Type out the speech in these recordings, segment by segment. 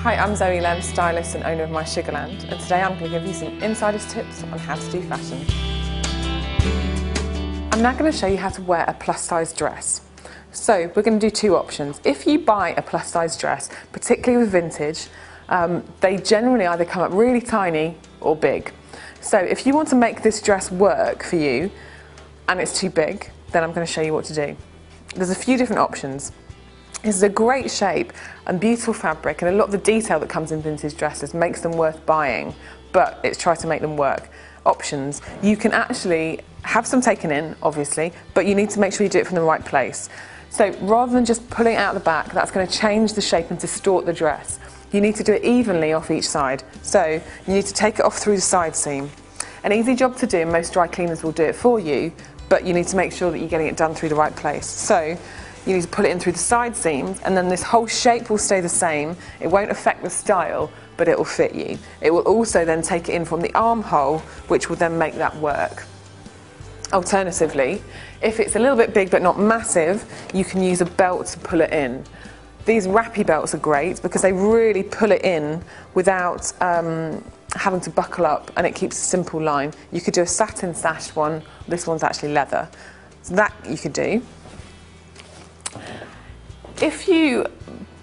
Hi, I'm Zoe Lem, stylist and owner of My Sugarland, and today I'm going to give you some insider's tips on how to do fashion. I'm now going to show you how to wear a plus size dress. So we're going to do two options. If you buy a plus size dress, particularly with vintage, they generally either come up really tiny or big. So if you want to make this dress work for you and it's too big, then I'm going to show you what to do. There's a few different options. This is a great shape and beautiful fabric, and a lot of the detail that comes in vintage dresses makes them worth buying, but it's try to make them work. Options. You can actually have some taken in, obviously, but you need to make sure you do it from the right place. So rather than just pulling it out the back, that's going to change the shape and distort the dress. You need to do it evenly off each side. So you need to take it off through the side seam. An easy job to do, most dry cleaners will do it for you, but you need to make sure that you're getting it done through the right place. So you need to pull it in through the side seams, and then this whole shape will stay the same. It won't affect the style, but it will fit you. It will also then take it in from the armhole, which will then make that work. Alternatively, if it's a little bit big but not massive, you can use a belt to pull it in. These wrappy belts are great because they really pull it in without having to buckle up, and it keeps a simple line. You could do a satin sashed one. This one's actually leather. So that you could do. If you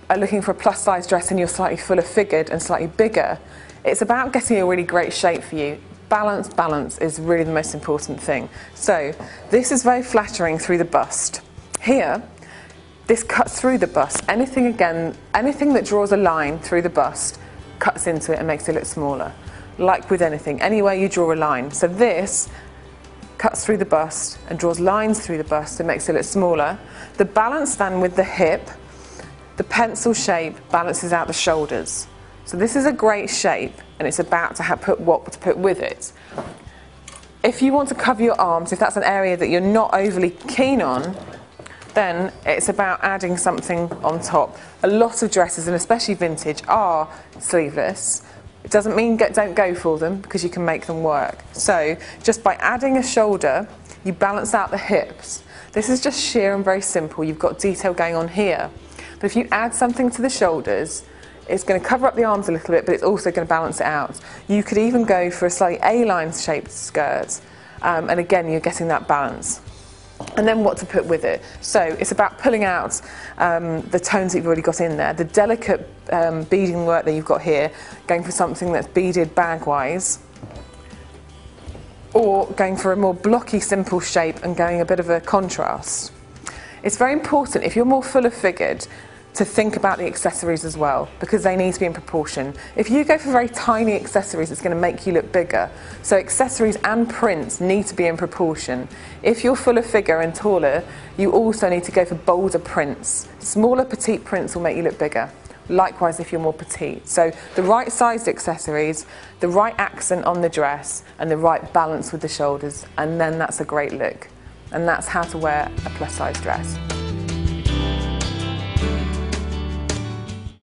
are looking for a plus size dress and you're slightly fuller figured and slightly bigger, it's about getting a really great shape for you. Balance is really the most important thing. So this is very flattering through the bust. Here, this cuts through the bust. Anything that draws a line through the bust cuts into it and makes it look smaller. Like with anything, anywhere you draw a line. So this cuts through the bust and draws lines through the bust and makes it look smaller. The balance then with the hip, the pencil shape balances out the shoulders. So this is a great shape, and it's about to put what to put with it. If you want to cover your arms, if that's an area that you're not overly keen on, then it's about adding something on top. A lot of dresses, and especially vintage, are sleeveless. It doesn't mean don't go for them, because you can make them work. So just by adding a shoulder, you balance out the hips. This is just sheer and very simple. You've got detail going on here. But if you add something to the shoulders, it's going to cover up the arms a little bit, but it's also going to balance it out. You could even go for a slightly A-line shaped skirt, and again, you're getting that balance. And then what to put with it. So it's about pulling out the tones that you've already got in there, the delicate beading work that you've got here, going for something that's beaded bag-wise, or going for a more blocky, simple shape and going a bit of a contrast. It's very important, if you're more fuller figured, to think about the accessories as well, because they need to be in proportion. If you go for very tiny accessories, it's going to make you look bigger. So accessories and prints need to be in proportion. If you're fuller figure and taller, you also need to go for bolder prints. Smaller petite prints will make you look bigger. Likewise if you're more petite. So the right sized accessories, the right accent on the dress, and the right balance with the shoulders, and then that's a great look. And that's how to wear a plus size dress.